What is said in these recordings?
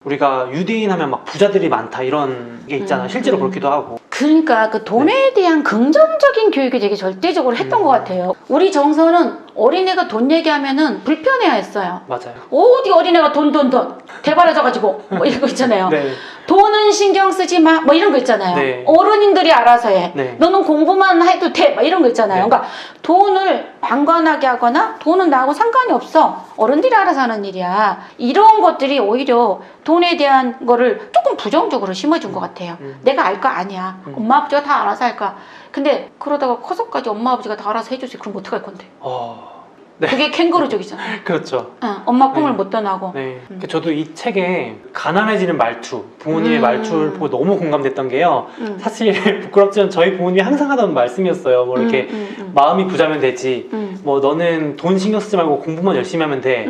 우리가 유대인 하면 막 부자들이 많다 이런 게 있잖아요. 실제로 그렇기도 하고. 그러니까 그 돈에 대한 긍정적인 교육이 되게 절대적으로 했던 것 같아요. 우리 정서는 어린애가 돈 얘기하면은 불편해야 했어요. 맞아요. 어디 어린애가 돈 대바라져가지고 뭐 이런 거 있잖아요. 네. 돈은 신경 쓰지 마 뭐 이런 거 있잖아요. 네. 어른인들이 알아서 해. 네. 너는 공부만 해도 돼 막 이런 거 있잖아요. 네. 그러니까 돈을 방관하게 하거나 돈은 나하고 상관이 없어. 어른들이 알아서 하는 일이야. 이런 것들이 오히려 돈에 대한 거를 조금 부정적으로 심어준 것 같아요. 내가 알 거 아니야. 엄마 아버지가 다 알아서 할 거야. 근데 그러다가 커서까지 엄마 아버지가 다 알아서 해주지. 그럼 어떡할 건데? 네. 그게 캥거루족이잖아요. 그렇죠. 응, 엄마 꿈을 네. 못 떠나고. 네. 저도 이 책에 가난해지는 말투, 부모님의 말투를 보고 너무 공감됐던 게요. 사실 부끄럽지만 저희 부모님이 항상 하던 말씀이었어요. 뭐 이렇게 마음이 부자면 되지. 뭐 너는 돈 신경 쓰지 말고 공부만 열심히 하면 돼.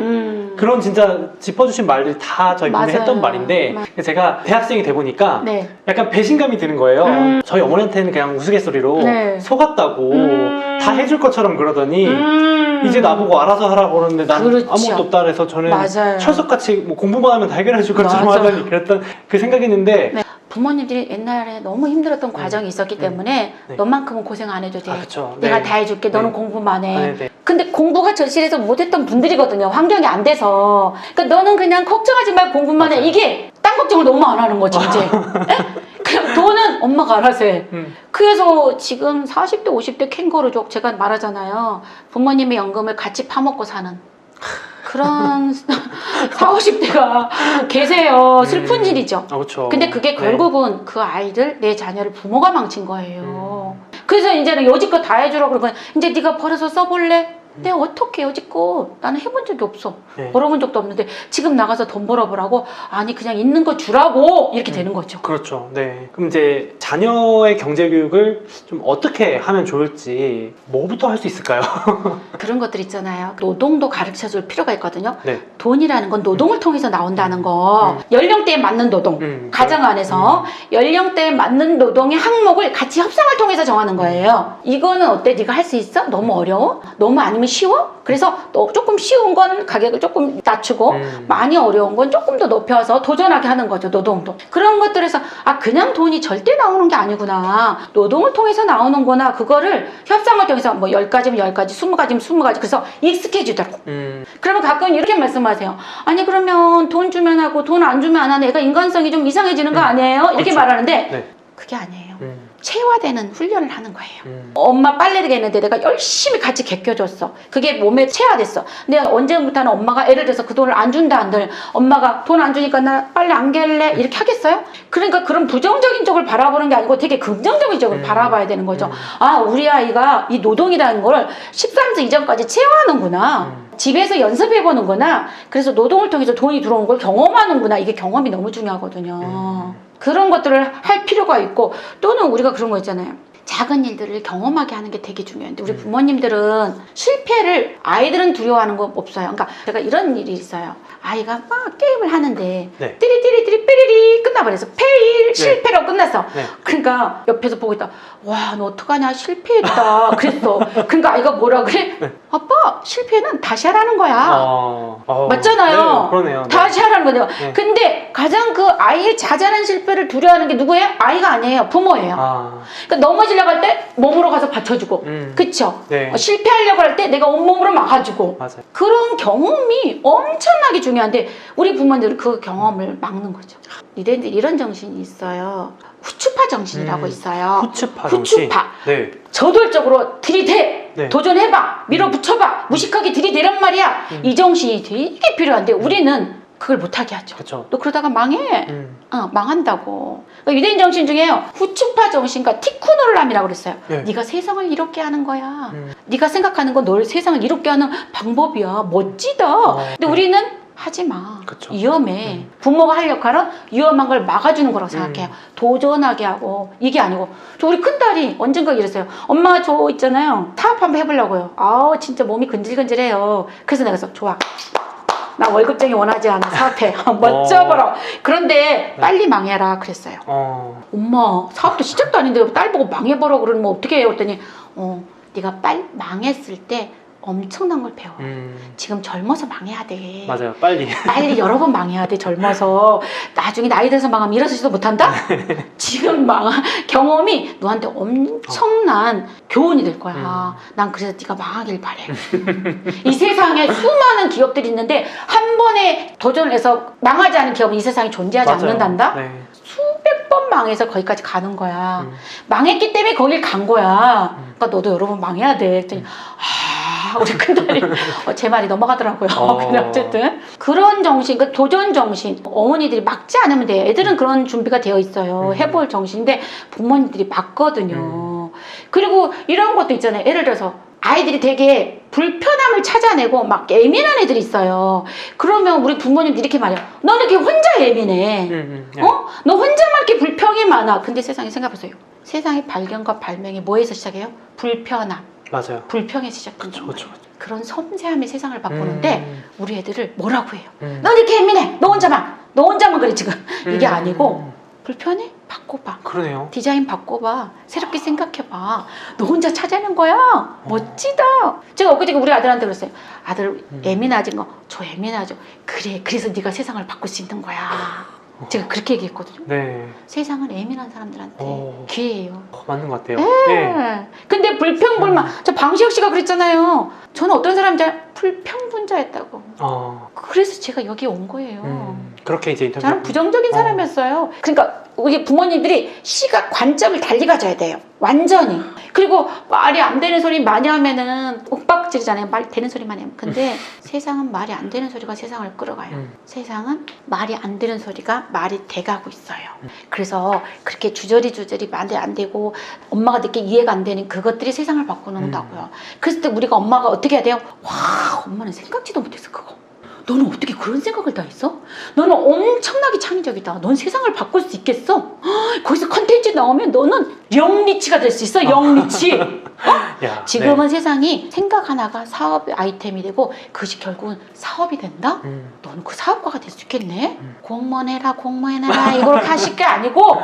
그런 진짜 짚어주신 말들이 다 저희 부모님이 맞아요. 했던 말인데 제가 대학생이 돼 보니까 네. 약간 배신감이 드는 거예요. 저희 어머니한테는 그냥 우스갯소리로 네. 속았다고 다 해줄 것처럼 그러더니 이제 나보고 알아서 하라고 그러는데 난 그렇죠. 아무것도 없다 그래서 저는 맞아요. 철석같이 뭐 공부만 하면 다 해결해 줄 것처럼 맞아. 하더니 그랬던 그 생각했는데 네. 부모님들이 옛날에 너무 힘들었던 과정이 있었기 때문에 네. 너만큼은 고생 안 해도 돼. 그쵸. 내가 네. 다 해줄게. 너는 네. 공부만 해. 네, 네. 근데 공부가 절실해서 못했던 분들이거든요. 환경이 안 돼서. 그러니까 너는 그냥 걱정하지 말고 공부만 해. 맞아요. 이게 딴 걱정을 너무 안 하는 거지 이제. 에? 그냥 돈은 엄마가 알아서 해. 그래서 지금 40대 50대 캥거루족 제가 말하잖아요. 부모님의 연금을 같이 파먹고 사는 그런 40, 50대가 계세요. 슬픈 일이죠. 그렇죠. 근데 그게 결국은 그 아이들, 내 자녀를 부모가 망친 거예요. 그래서 이제는 여지껏 다 해주라고 그러면 이제 네가 벌어서 써볼래? 내가 어떻게 여지껏 나는 해본 적이 없어. 네. 벌어본 적도 없는데 지금 나가서 돈 벌어보라고? 아니 그냥 있는 거 주라고 이렇게 되는 거죠. 그렇죠. 네. 그럼 이제 자녀의 경제 교육을 좀 어떻게 하면 좋을지 뭐부터 할 수 있을까요? 그런 것들 있잖아요. 노동도 가르쳐줄 필요가 있거든요. 네. 돈이라는 건 노동을 통해서 나온다는 거. 연령대에 맞는 노동. 가정 안에서 연령대에 맞는 노동의 항목을 같이 협상을 통해서 정하는 거예요. 이거는 어때? 네가 할 수 있어? 너무 어려워? 너무 아니면 쉬워? 그래서 조금 쉬운 건 가격을 조금 낮추고 많이 어려운 건 조금 더 높여서 도전하게 하는 거죠. 노동도. 그런 것들에서 아 그냥 돈이 절대 나오는 게 아니구나. 노동을 통해서 나오는구나. 그거를 협상을 통해서 뭐 10가지면 10가지, 20가지면 20가지 그래서 익숙해지도록. 그러면 가끔 이렇게 말씀하세요. 아니 그러면 돈 주면 하고 돈 안 주면 안 하는 애가 인간성이 좀 이상해지는 거 아니에요? 이렇게 그렇죠. 말하는데 네. 그게 아니에요. 체화되는 훈련을 하는 거예요. 엄마 빨래를 했는데 내가 열심히 같이 개껴줬어. 그게 몸에 체화됐어. 내가 언제부터는 엄마가 예를 들어서 그 돈을 안 준다 한들 엄마가 돈 안 주니까 나 빨래 안 갤래 이렇게 하겠어요? 그러니까 그런 부정적인 쪽을 바라보는 게 아니고 되게 긍정적인 쪽을 바라봐야 되는 거죠. 아 우리 아이가 이 노동이라는 걸 13세 이전까지 체화하는구나. 집에서 연습해보는구나. 그래서 노동을 통해서 돈이 들어오는 걸 경험하는구나. 이게 경험이 너무 중요하거든요. 그런 것들을 할 필요가 있고 또는 우리가 그런 거 있잖아요. 작은 일들을 경험하게 하는 게 되게 중요한데 우리 부모님들은 실패를 아이들은 두려워하는 거 없어요. 그러니까 제가 이런 일이 있어요. 아이가 막 게임을 하는데 네. 띠리띠리띠리 삐리리 끝나버려서 페일 실패로 끝났어. 네. 그러니까 옆에서 보고 있다. 와 너 어떡하냐 실패했다 그랬어. 그러니까 아이가 뭐라 그래? 네. 아빠 실패는 다시 하라는 거야. 맞잖아요. 네, 그러네요. 네. 다시 하라는 거죠. 네. 근데 가장 그 아이의 자잘한 실패를 두려워하는 게 누구예요? 아이가 아니에요. 부모예요. 그러니까 넘어지려고 할 때 몸으로 가서 받쳐주고 그쵸? 네. 실패하려고 할 때 내가 온몸으로 막아주고 맞아요. 그런 경험이 엄청나게 중요한데 우리 부모님들은 그 경험을 막는 거죠. 이래들 이런 정신이 있어요. 후추파 정신이라고 있어요. 후추파 정신. 후추파. 네. 저돌적으로 들이대. 네. 도전해봐. 밀어붙여봐. 무식하게 들이대란 말이야. 이 정신이 되게 필요한데 우리는 그걸 못하게 하죠. 그쵸. 너 그러다가 망해. 망한다고. 그러니까 유대인 정신 중에요. 후추파 정신과 티쿠놀람이라고 그랬어요. 네. 네가 세상을 이롭게 하는 거야. 네가 생각하는 건 널 세상을 이롭게 하는 방법이야. 멋지다. 근데 우리는 하지 마. 그쵸. 위험해. 부모가 할 역할은 위험한 걸 막아주는 거라고 생각해요. 도전하게 하고 이게 아니고 저 우리 큰딸이 언젠가 이랬어요. 엄마 저 있잖아요. 사업 한번 해보려고요. 아우 진짜 몸이 근질근질해요. 그래서 내가 그래서 좋아. 나 월급쟁이 원하지 않아. 사업해. 멋져보라. 그런데 빨리 망해라 그랬어요. 엄마 사업도 시작도 아닌데 딸 보고 망해보라 그러면 어떻게 해요? 그랬더니 네가 빨리 망했을 때 엄청난 걸 배워요. 지금 젊어서 망해야 돼. 맞아요. 빨리. 빨리 여러 번 망해야 돼. 젊어서 나중에 나이 들어서 망하면 일어서지도 못한다. 지금 경험이 너한테 엄청난 교훈이 될 거야. 난 그래서 네가 망하길 바래. 이 세상에 수많은 기업들이 있는데 한 번에 도전을 해서 망하지 않은 기업은 이 세상에 존재하지 맞아요. 않는단다. 네. 수백 번 망해서 거기까지 가는 거야. 망했기 때문에 거길 간 거야. 그러니까 너도 여러 번 망해야 돼. 그랬더니 우리 큰딸이 제 말이 넘어가더라고요. 근데 어쨌든 그런 정신, 그 도전 정신, 어머니들이 막지 않으면 돼요. 애들은 그런 준비가 되어 있어요. 해볼 정신인데 부모님들이 막거든요. 그리고 이런 것도 있잖아요. 예를 들어서 아이들이 되게 불편함을 찾아내고 막 예민한 애들이 있어요. 그러면 우리 부모님들이 이렇게 말해요. 너는 이렇게 혼자 예민해. 너 혼자만 이렇게 불평이 많아. 근데 세상에 생각해보세요. 세상의 발견과 발명이 뭐에서 시작해요? 불편함. 맞아요. 불평에서 시작한다. 그렇죠. 그런 섬세함이 세상을 바꾸는데 우리 애들을 뭐라고 해요? 너 이렇게 예민해. 너 혼자만 그래 지금. 이게 아니고 불편해? 바꿔봐. 그러네요. 디자인 바꿔봐. 새롭게 생각해봐. 너 혼자 찾아낸 거야. 멋지다. 제가 엊그제 우리 아들한테 그랬어요. 아들 예민하진 거. 저 예민하죠. 그래. 그래서 네가 세상을 바꿀 수 있는 거야. 제가 그렇게 얘기했거든요. 네. 세상은 예민한 사람들한테 기회예요. 맞는 것 같아요. 네. 근데 불평불만. 저 방시혁 씨가 그랬잖아요. 저는 어떤 사람인지 불평분자였다고. 그래서 제가 여기 온 거예요. 그렇게 이제 인터뷰. 저는 부정적인 사람이었어요. 그러니까 우리 부모님들이 시각 관점을 달리 가져야 돼요. 완전히. 그리고 말이 안 되는 소리 많이 하면은 윽박지르잖아요. 말 되는 소리만 해요. 근데 세상은 말이 안 되는 소리가 세상을 끌어가요. 세상은 말이 안 되는 소리가 말이 돼가고 있어요. 그래서 그렇게 주저리 말이 안 되고 엄마가 늦게 이해가 안 되는 그것들이 세상을 바꾸는다고요. 그랬을 때 우리가 엄마가 어떻게 해야 돼요? 와, 엄마는 생각지도 못했어 그거. 너는 어떻게 그런 생각을 다 했어? 너는 엄청나게 창의적이다. 넌 세상을 바꿀 수 있겠어? 거기서 컨텐츠 나오면 너는 영리치가 될 수 있어. 영리치. 야, 지금은 세상이 생각 하나가 사업 아이템이 되고 그것이 결국은 사업이 된다? 너는 그 사업가가 될 수 있겠네? 공무원 해라 이걸 하실 게 아니고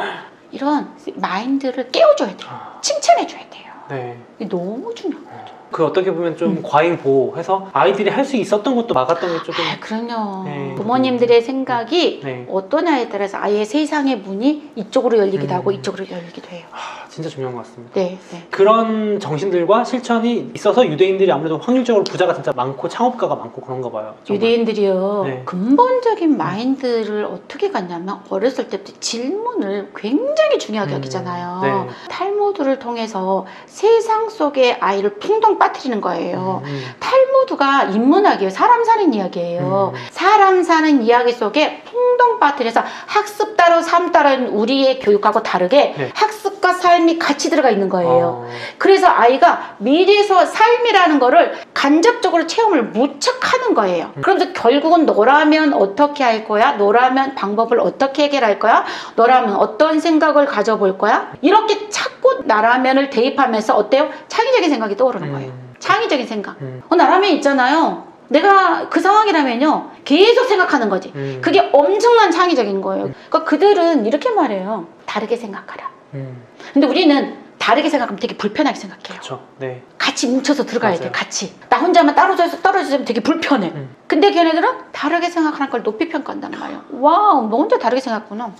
이런 마인드를 깨워줘야 돼요. 칭찬해줘야 돼요. 네. 이게 너무 중요해요. 그 어떻게 보면 좀 과잉 보호해서 아이들이 할 수 있었던 것도 막았던 게 조금. 그럼요. 네. 부모님들의 생각이 네. 어떠냐에 따라서 아예 세상의 문이 이쪽으로 열리기도 하고 이쪽으로 열리기도 해요. 진짜 중요한 것 같습니다. 네, 네. 그런 정신들과 실천이 있어서 유대인들이 아무래도 확률적으로 부자가 진짜 많고 창업가가 많고 그런가 봐요. 정말. 유대인들이요. 네. 근본적인 마인드를 어떻게 갖냐면 어렸을 때부터 질문을 굉장히 중요하게 여기잖아요. 네. 탈무드를 통해서 세상 속의 아이를 풍덩 빠뜨리는 거예요. 탈무드가 인문학이에요. 사람 사는 이야기예요. 사람 사는 이야기 속에 풍덩 빠뜨려서 학습 따로 삶 따로인 우리의 교육하고 다르게 네. 학습과 삶이 같이 들어가 있는 거예요. 그래서 아이가 미래에서 삶이라는 거를 간접적으로 체험을 무척 하는 거예요. 그러면서 결국은 너라면 어떻게 할 거야? 너라면 방법을 어떻게 해결할 거야? 너라면 어떤 생각을 가져볼 거야? 이렇게 자꾸 나라면을 대입하면서 어때요? 창의적인 생각이 떠오르는 거예요. 창의적인 생각. 나라면 있잖아요. 내가 그 상황이라면요. 계속 생각하는 거지. 그게 엄청난 창의적인 거예요. 그러니까 그들은 이렇게 말해요. 다르게 생각하라. 근데 우리는 다르게 생각하면 되게 불편하게 생각해요. 그렇죠. 네. 같이 뭉쳐서 들어가야 맞아요. 돼. 같이. 나 혼자만 떨어지면 되게 불편해. 근데 걔네들은 다르게 생각하는 걸 높이 평가한단 말이에요. 와우, 너 혼자 다르게 생각했구나.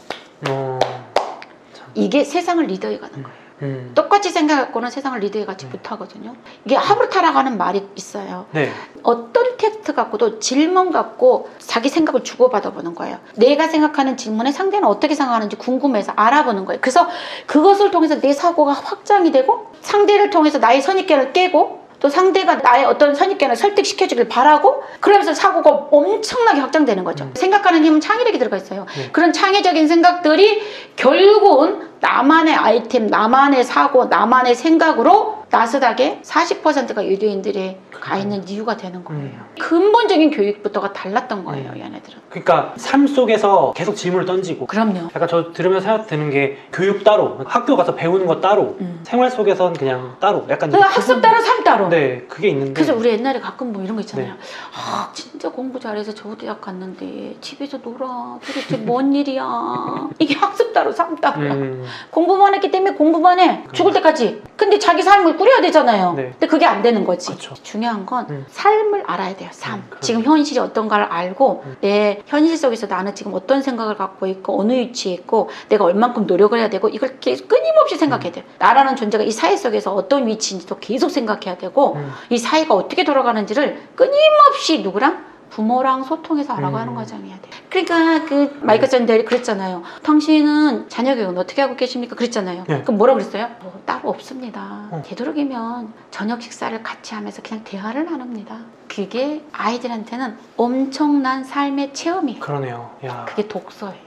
이게 세상을 리더해 가는 거예요. 똑같이 생각하고는 세상을 리드해 같이 못하거든요. 이게 합으로 타락하는 말이 있어요. 네. 어떤 텍스트 갖고도 질문 갖고 자기 생각을 주고받아 보는 거예요. 내가 생각하는 질문에 상대는 어떻게 생각하는지 궁금해서 알아보는 거예요. 그래서 그것을 통해서 내 사고가 확장이 되고 상대를 통해서 나의 선입견을 깨고 또 상대가 나의 어떤 선입견을 설득시켜주길 바라고 그러면서 사고가 엄청나게 확장되는 거죠. 생각하는 힘은 창의력이 들어가 있어요. 그런 창의적인 생각들이 결국은 나만의 아이템, 나만의 사고, 나만의 생각으로 나스닥에 40%가 유대인들이 가 있는 이유가 되는 거예요. 근본적인 교육부터가 달랐던 거예요, 얘네들은. 그러니까 삶 속에서 계속 질문을 던지고. 그럼요. 약간 저 들으면서 생각 드는 게 교육 따로, 학교 가서 배우는 거 따로, 생활 속에선 그냥 따로. 약간 그러니까 학습 따로, 삶 따로. 네, 그게 있는데. 그래서 우리 옛날에 가끔 뭐 이런 거 있잖아요. 아, 진짜 공부 잘해서 저 대학 갔는데 집에서 놀아. 도대체 뭔 일이야. 이게 학습 따로, 삶 따로야. 공부만 했기 때문에 공부만 해. 죽을 때까지. 근데 자기 삶을 꾸려야 되잖아요. 네. 근데 그게 안 되는 거지. 그쵸. 중요한 건 삶을 알아야 돼요. 삶. 그러네. 지금 현실이 어떤가를 알고 내 현실 속에서 나는 지금 어떤 생각을 갖고 있고 어느 위치에 있고 내가 얼만큼 노력을 해야 되고 이걸 계속 끊임없이 생각해야 돼요. 나라는 존재가 이 사회 속에서 어떤 위치인지도 계속 생각해야 되고 이 사회가 어떻게 돌아가는지를 끊임없이 누구랑? 부모랑 소통해서 알아가는 과정이어야 돼. 그러니까 그 마이클 샌델이 그랬잖아요. 당신은 자녀 교육은 어떻게 하고 계십니까? 그랬잖아요. 네. 그럼 뭐라고 그랬어요? 뭐, 따로 없습니다. 되도록이면 저녁 식사를 같이 하면서 그냥 대화를 나눕니다. 그게 아이들한테는 엄청난 삶의 체험이에요. 그러네요. 야. 그게 독서예요.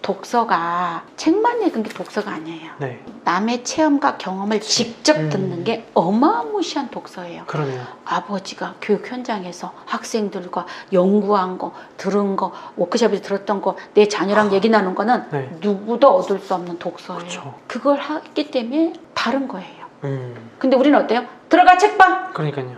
독서가 책만 읽은 게 독서가 아니에요. 네. 남의 체험과 경험을 직접 듣는 게 어마무시한 독서예요. 그러네요. 아버지가 교육 현장에서 학생들과 연구한 거, 들은 거, 워크숍에서 들었던 거, 내 자녀랑 얘기 나눈 거는 네. 누구도 얻을 수 없는 독서예요. 그쵸. 그걸 하기 때문에 다른 거예요. 근데 우리는 어때요? 들어가 책방! 그러니까요.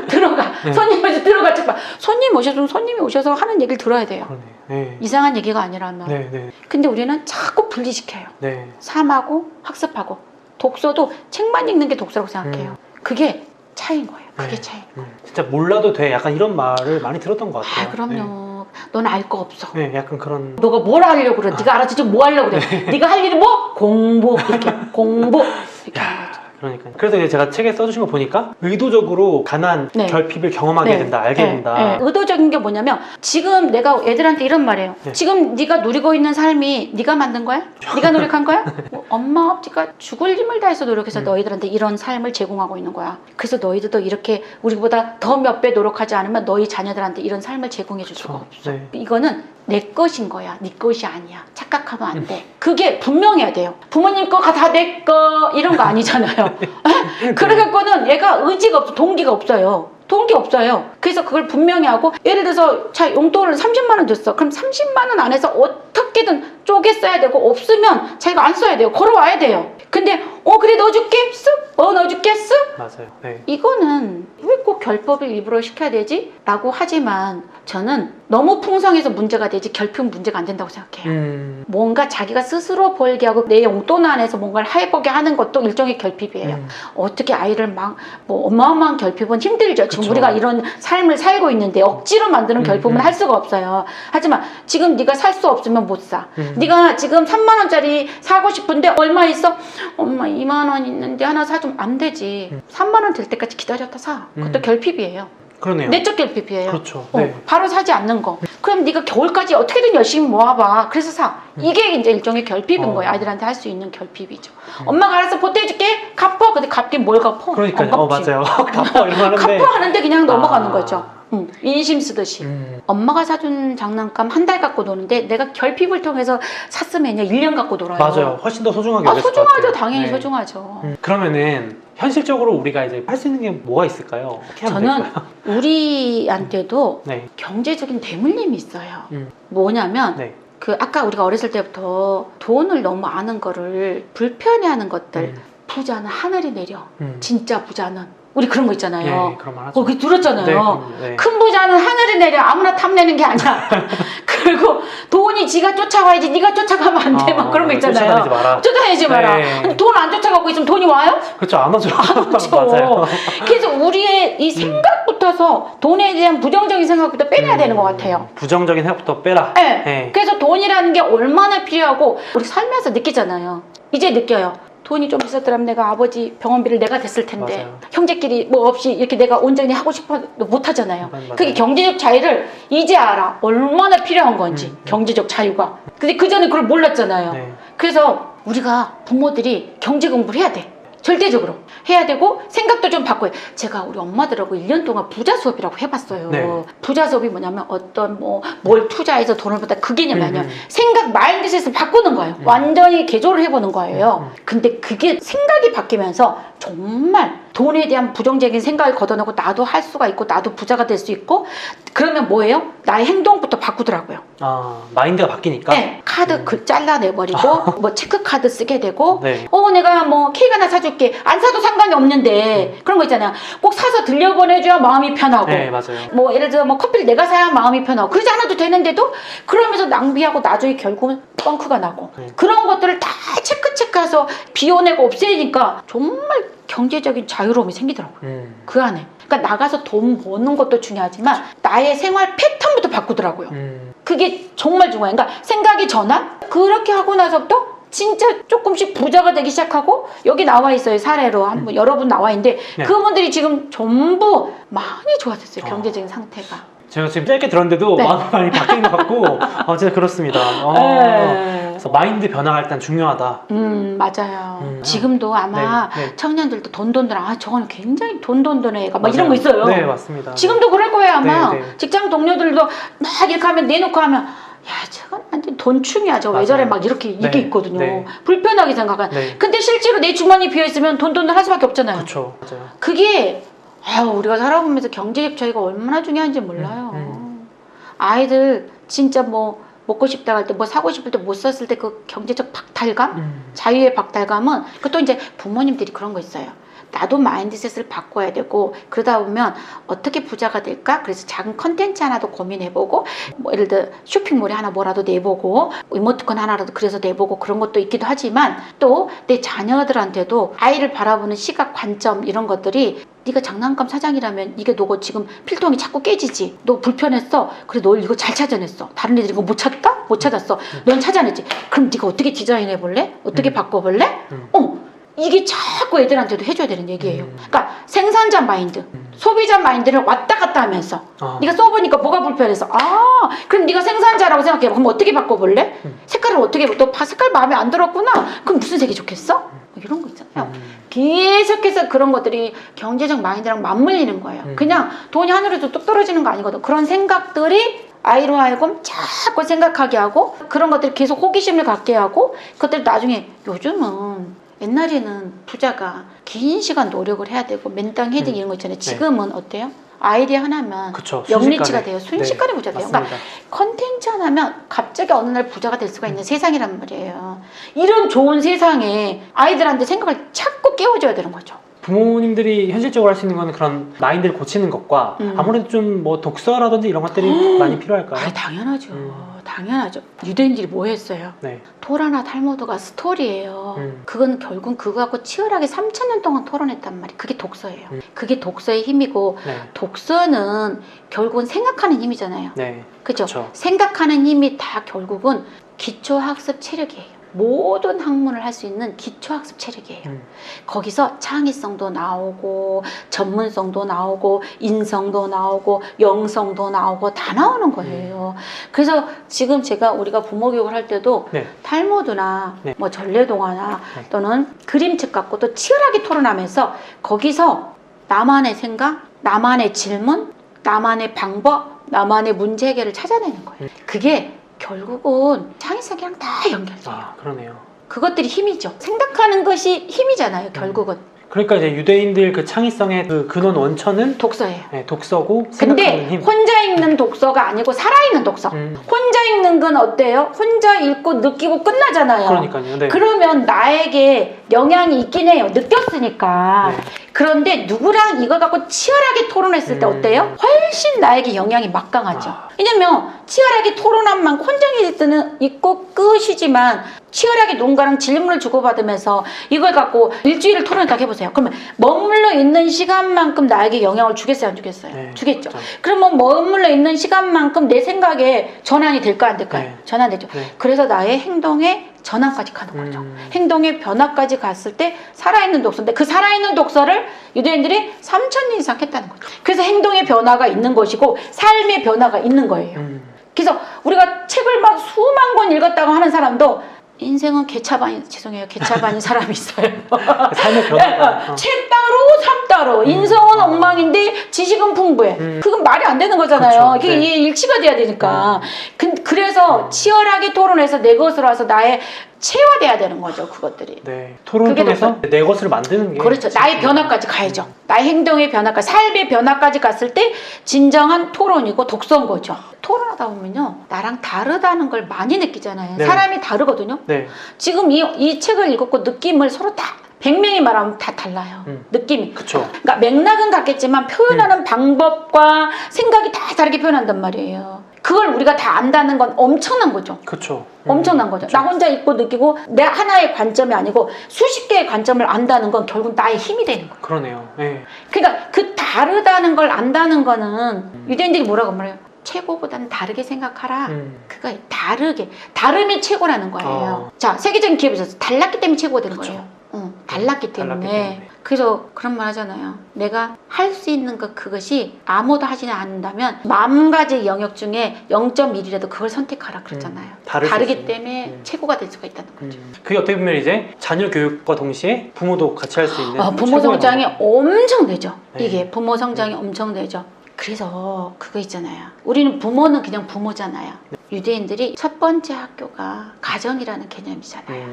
들어가! 네. 손님 오셔서 들어가 책방! 손님이 오셔서 하는 얘기를 들어야 돼요. 그러네. 네. 이상한 얘기가 아니라면. 네, 네. 근데 우리는 자꾸 분리시켜요. 네. 삶하고 학습하고. 독서도 책만 읽는 게 독서라고 생각해요. 그게 차이인 거예요. 그게 네. 차이. 진짜 몰라도 돼. 약간 이런 말을 많이 들었던 것 같아요. 아, 그럼요. 넌 알 거 없어. 네. 네, 약간 그런. 너가 뭘 하려고 그래? 네가 알아서 지금 뭐 하려고 그래? 네가 할 일이 뭐? 공부. 이렇게. 공부. 이렇게 하는 거죠. 그러니까요. 그래서 이제 제가 책에 써주신 거 보니까 의도적으로 가난, 네. 결핍을 경험하게 네. 된다, 알게 네. 된다. 네. 의도적인 게 뭐냐면 지금 내가 애들한테 이런 말이에요. 네. 지금 네가 누리고 있는 삶이 네가 만든 거야? 네가 노력한 거야? 뭐 엄마 아버지가 죽을 힘을 다해서 노력해서 너희들한테 이런 삶을 제공하고 있는 거야. 그래서 너희들도 이렇게 우리보다 더 몇 배 노력하지 않으면 너희 자녀들한테 이런 삶을 제공해 줄 수가 없어. 네. 이거는 내 것인 거야. 네 것이 아니야. 착각하면 안 돼. 그게 분명해야 돼요. 부모님 거가 다 내 거 이런 거 아니잖아요. 그래갖고는 얘가 의지가 없어. 동기가 없어요. 동기 없어요. 그래서 그걸 분명히 하고 예를 들어서 자 용돈을 30만 원 줬어. 그럼 30만 원 안에서 어떻게든 쪼개 써야 되고 없으면 자기가 안 써야 돼요. 걸어와야 돼요. 근데 그래 넣어줄게 쓱 넣어줄게 쓱 맞아요. 네. 이거는 왜 꼭 결핍을 일부러 시켜야 되지? 라고 하지만 저는 너무 풍성해서 문제가 되지 결핍은 문제가 안 된다고 생각해요. 뭔가 자기가 스스로 벌게 하고 내 용돈 안에서 뭔가를 해보게 하는 것도 일종의 결핍이에요. 어떻게 아이를 뭐 어마어마한 결핍은 힘들죠. 지금 그쵸. 우리가 이런 삶을 살고 있는데 억지로 만드는 결핍은 할 수가 없어요. 하지만 지금 네가 살 수 없으면 못 사. 네가 지금 3만 원짜리 사고 싶은데 얼마 있어? 엄마 2만 원 있는데 하나 사주면 안 되지. 3만 원 될 때까지 기다렸다 사. 그것도 결핍이에요. 그러네요. 내적 결핍이에요. 그렇죠. 네. 바로 사지 않는 거. 그럼 네가 겨울까지 어떻게든 열심히 모아봐. 그래서 사. 이게 이제 일종의 결핍인 거예요. 아이들한테 할 수 있는 결핍이죠. 엄마가 알아서 보태줄게. 갚어. 근데 갚긴 뭘 갚어? 그러니까요. 안 갚지. 맞아요. 갚아 이런 거 하는데. 갚어 하는데 그냥 넘어가는 거죠. 인심 쓰듯이. 음. 엄마가 사준 장난감 한 달 갖고 노는데 내가 결핍을 통해서 샀으면요 1년 갖고 놀아요. 맞아요. 훨씬 더 소중하게 여겼을 것 소중하죠. 같아요. 당연히 네. 소중하죠. 그러면은 현실적으로 우리가 이제 할 수 있는 게 뭐가 있을까요? 어떻게 하면 저는 될까요? 우리한테도 네. 경제적인 대물림이 있어요. 뭐냐면 네. 그 아까 우리가 어렸을 때부터 돈을 너무 아는 거를 불편해하는 것들. 부자는 하늘이 내려. 진짜 부자는 우리 그런 거 있잖아요. 네, 그런 말 하죠. 그 들었잖아요. 네, 네. 큰 부자는 하늘이 내려. 아무나 탐내는 게 아니야. 그리고 돈이 지가 쫓아와야지. 네가 쫓아가면 안 돼. 막 그런 거 있잖아요. 쫓아다니지 마라. 쫓아다니지 마라. 네. 돈 안 쫓아가고 있으면 돈이 와요? 그렇죠. 안 오죠. 안 오죠. 맞아요. 그래서 우리의 이 생각부터서 돈에 대한 부정적인 생각부터 빼내야 되는 것 같아요. 부정적인 생각부터 빼라. 네. 네. 그래서 돈이라는 게 얼마나 필요하고 우리 살면서 느끼잖아요. 이제 느껴요. 돈이 좀 있었더라면 내가 아버지 병원비를 내가 댔을 텐데 맞아요. 형제끼리 뭐 없이 이렇게 내가 온전히 하고 싶어도 못 하잖아요. 맞아요. 그게 경제적 자유를 이제 알아. 얼마나 필요한 건지 경제적 자유가. 근데 그전에 그걸 몰랐잖아요. 네. 그래서 우리가 부모들이 경제 공부를 해야 돼. 절대적으로 해야 되고 생각도 좀 바꿔요. 제가 우리 엄마들하고 1년 동안 부자 수업이라고 해봤어요. 네. 부자 수업이 뭐냐면 어떤 뭘 투자해서 돈을 벌다 그 개념이 아니야. 생각 마인드셋을 바꾸는 거예요. 완전히 개조를 해보는 거예요. 근데 그게 생각이 바뀌면서 정말 돈에 대한 부정적인 생각을 걷어내고 나도 할 수가 있고 나도 부자가 될 수 있고 그러면 뭐예요? 나의 행동부터 바꾸더라고요. 아, 마인드가 바뀌니까. 네, 카드 잘라내버리고 뭐 체크카드 쓰게 되고 네. 내가 뭐 케이크 하나 사줄게. 안 사도 상관이 없는데 그런 거 있잖아요. 꼭 사서 들려보내줘야 마음이 편하고 네, 맞아요. 뭐 예를 들어 뭐 커피를 내가 사야 마음이 편하고 그러지 않아도 되는데도 그러면서 낭비하고 나중에 결국은 뻥크가 나고 그런 것들을 다 체크 가서 비워내고 없애니까 정말 경제적인 자유로움이 생기더라고요. 그 안에. 그러니까 나가서 돈 버는 것도 중요하지만 나의 생활 패턴부터 바꾸더라고요. 그게 정말 중요해요. 그러니까 생각이 전환? 그렇게 하고 나서부터 진짜 조금씩 부자가 되기 시작하고 여기 나와 있어요. 사례로 한번 여러분 나와 있는데 네. 그분들이 지금 전부 많이 좋아졌어요. 경제적인 상태가. 제가 지금 짧게 들었는데도 네. 마음이 많이 바뀐 것 같고 진짜 그렇습니다. 네. 그래서 마인드 변화가 일단 중요하다. 맞아요. 지금도 아마 네, 네. 청년들도 돈돈들 저거는 굉장히 돈돈돈 애가 막 이런 거 있어요. 네, 맞습니다. 지금도 그럴 거예요 아마. 네, 네. 직장 동료들도 막 이렇게 하면 내놓고 하면 야 저건 완전 돈충이야 저거 왜 맞아요. 저래 막 이렇게 네, 이게 있거든요. 네. 불편하게 생각하는. 네. 근데 실제로 내 주머니 비어있으면 돈돈을 할 수밖에 없잖아요. 그렇죠. 맞아요. 그게 우리가 살아보면서 경제적 자유가 얼마나 중요한지 몰라요. 아이들 진짜 뭐 먹고 싶다 할 때 뭐 사고 싶을 때 못 샀을 때 그 경제적 박탈감, 자유의 박탈감은 그것도 이제 부모님들이 그런 거 있어요. 나도 마인드셋을 바꿔야 되고 그러다 보면 어떻게 부자가 될까? 그래서 작은 컨텐츠 하나도 고민해보고 뭐 예를 들어 쇼핑몰에 하나 뭐라도 내보고 이모티콘 하나라도 그래서 내보고 그런 것도 있기도 하지만 또 내 자녀들한테도 아이를 바라보는 시각 관점 이런 것들이 네가 장난감 사장이라면 이게 너가 지금 필통이 자꾸 깨지지. 너 불편했어. 그래 너 이거 잘 찾아냈어. 다른 애들이 이거 못 찾다? 못 찾았어. 넌 찾아냈지. 그럼 네가 어떻게 디자인해볼래? 어떻게 바꿔볼래? 이게 자꾸 애들한테도 해줘야 되는 얘기예요. 그러니까 생산자 마인드, 소비자 마인드를 왔다 갔다 하면서 네가 써보니까 뭐가 불편해서 그럼 네가 생산자라고 생각해. 그럼 어떻게 바꿔볼래? 색깔을 어떻게 너 색깔 마음에 안 들었구나. 그럼 무슨 색이 좋겠어? 이런 거 있잖아요. 계속해서 그런 것들이 경제적 마인드랑 맞물리는 거예요. 그냥 돈이 하늘에서 뚝 떨어지는 거 아니거든. 그런 생각들이 아이로 하여금 자꾸 생각하게 하고 그런 것들 계속 호기심을 갖게 하고 그것들 나중에 요즘은 옛날에는 부자가 긴 시간 노력을 해야 되고 맨땅 헤딩 이런 거 있잖아요. 지금은 어때요? 아이디어 하나면 그쵸, 영리치가 순식간에. 돼요. 순식간에 부자 돼요. 맞습니다. 그러니까 컨텐츠 하나면 갑자기 어느 날 부자가 될 수가 있는 세상이란 말이에요. 이런 좋은 세상에 아이들한테 생각을 자꾸 깨워줘야 되는 거죠. 부모님들이 현실적으로 할 수 있는 건 그런 마인드를 고치는 것과 아무래도 좀 뭐 독서라든지 이런 것들이 많이 필요할까요? 당연하죠. 당연하죠. 유대인들이 뭐 했어요? 네. 토라나 탈무드가 스토리예요. 그건 결국 그거 갖고 치열하게 3000년 동안 토론했단 말이에요. 그게 독서예요. 그게 독서의 힘이고 네. 독서는 결국은 생각하는 힘이잖아요. 네. 그죠? 그쵸. 생각하는 힘이 다 결국은 기초학습 체력이에요. 모든 학문을 할 수 있는 기초학습 체력이에요. 거기서 창의성도 나오고 전문성도 나오고 인성도 나오고 영성도 나오고 다 나오는 거예요. 그래서 지금 우리가 부모 교육을 할 때도 네. 탈무드나 네. 뭐 전래동화나 네. 또는 그림책 갖고 또 치열하게 토론하면서 거기서 나만의 생각, 나만의 질문, 나만의 방법, 나만의 문제 해결을 찾아내는 거예요. 그게 결국은 창의성이랑 다 연결돼요. 그러네요. 그것들이 힘이죠. 생각하는 것이 힘이잖아요. 결국은. 그러니까 이제 유대인들 그 창의성의 그 근원 원천은 독서예요. 네, 독서고 생각하는 근데 힘. 혼자 읽는 독서가 아니고 살아있는 독서. 혼자 읽는 건 어때요? 혼자 읽고 느끼고 끝나잖아요. 그러니까요. 네. 그러면 나에게 영향이 있긴 해요. 느꼈으니까. 네. 그런데 누구랑 이걸 갖고 치열하게 토론했을 때 어때요? 훨씬 나에게 영향이 막강하죠. 왜냐면 치열하게 토론한 만큼 혼자 읽을 때는 있고 끝이지만 치열하게 누군가랑 질문을 주고받으면서 이걸 갖고 일주일을 토론했다고 해보세요. 그러면 머물러 있는 시간만큼 나에게 영향을 주겠어요? 안 주겠어요? 네, 주겠죠. 그렇죠. 그러면 머물러 있는 시간만큼 내 생각에 전환이 될까 안 될까요? 네. 전환되죠. 네. 그래서 나의 행동에 전환까지 가는 거죠. 행동의 변화까지 갔을 때 살아있는 독서인데 그 살아있는 독서를 유대인들이 3000년 이상 했다는 거죠. 그래서 행동의 변화가 있는 것이고 삶의 변화가 있는 거예요. 그래서 우리가 책을 막 수만 권 읽었다고 하는 사람도 인생은 개차반인 사람이 있어요. 삶의 변화가. 책 따로 삶 따로 인성은 엉망인데 지식은 풍부해. 그건 말이 안 되는 거잖아요. 그렇죠. 이게 네. 일치가 돼야 되니까. 그래서 치열하게 토론해서 내 것으로 와서 나의 체화돼야 되는 거죠. 그것들이. 네. 토론 그게 통해서 내 것을 만드는 게. 그렇죠. 나의 변화까지 가야죠. 나의 행동의 변화까지, 삶의 변화까지 갔을 때 진정한 토론이고 독서인 거죠. 토론하다 보면요. 나랑 다르다는 걸 많이 느끼잖아요. 네. 사람이 다르거든요. 네. 지금 이 책을 읽었고 느낌을 서로 다 100명이 말하면 다 달라요. 느낌이. 그쵸. 그러니까 맥락은 같겠지만 표현하는 방법과 생각이 다 다르게 표현한단 말이에요. 그걸 우리가 다 안다는 건 엄청난 거죠. 그렇죠. 엄청난 거죠. 나 혼자 있고 느끼고 내 하나의 관점이 아니고 수십 개의 관점을 안다는 건 결국 나의 힘이 되는 거예요. 그러네요. 네. 그러니까 그 다르다는 걸 안다는 거는 유대인들이 뭐라고 말해요? 최고보다는 다르게 생각하라. 그거 다르게. 다름이 최고라는 거예요. 자, 세계적인 기업이 있어서 달랐기 때문에 최고가 된 그쵸. 거예요. 달랐기 때문에. 그래서 그런 말 하잖아요. 내가 할 수 있는 것 그것이 아무도 하지는 않는다면 10,000가지 영역 중에 0.1이라도 그걸 선택하라 그러잖아요. 다르기 때문에 최고가 될 수가 있다는 거죠. 그게 어떻게 보면 이제 자녀 교육과 동시에 부모도 같이 할 수 있는 부모 최고의 성장이 방법. 엄청 되죠. 네. 이게 부모 성장이 엄청 되죠. 그래서 그거 있잖아요. 우리는 부모는 그냥 부모잖아요. 유대인들이 첫 번째 학교가 가정이라는 개념이잖아요.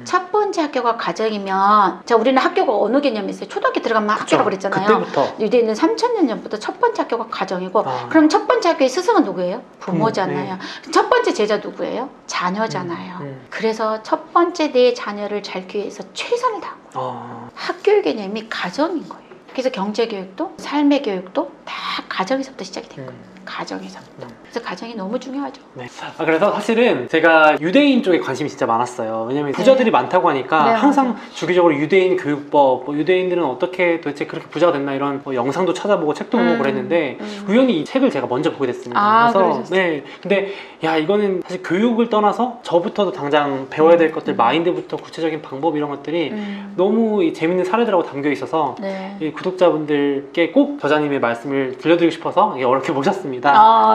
첫 번째 학교가 가정이면 자 우리는 학교가 어느 개념이 있어요? 초등학교 들어가면 그쵸. 학교라고 그랬잖아요. 그때부터. 유대인은 3000년 전부터 첫 번째 학교가 가정이고 아. 그럼 첫 번째 학교의 스승은 누구예요? 부모잖아요. 네. 첫 번째 제자 누구예요? 자녀잖아요. 그래서 첫 번째 내 자녀를 잘 기르기 위해서 최선을 다한 거예요. 학교의 개념이 가정인 거예요. 그래서 경제교육도 삶의 교육도 다 가정에서부터 시작이 된 거예요. 가정에서부터. 그래서 가정이 너무 중요하죠. 네. 그래서 사실은 제가 유대인 쪽에 관심이 진짜 많았어요. 왜냐면 부자들이 많다고 하니까 네, 항상 주기적으로 유대인 교육법, 뭐 유대인들은 어떻게 도대체 그렇게 부자가 됐나 이런 뭐 영상도 찾아보고 책도 보고 그랬는데 우연히 이 책을 제가 먼저 보게 됐습니다. 그래서 그러셨어요. 네. 근데 야 이거는 사실 교육을 떠나서 저부터도 당장 배워야 될 것들, 마인드부터 구체적인 방법 이런 것들이 너무 이 재밌는 사례들하고 담겨 있어서 네. 이 구독자분들께 꼭 저자님의 말씀을 들려드리고 싶어서 이렇게 모셨습니다.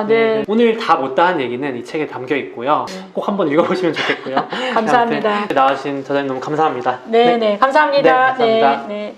네. 오늘 다 못다한 얘기는 이 책에 담겨 있고요. 꼭 한번 읽어보시면 좋겠고요. 감사합니다. 아무튼 나와주신 저자님 너무 감사합니다. 네, 감사합니다. 네, 감사합니다. 네.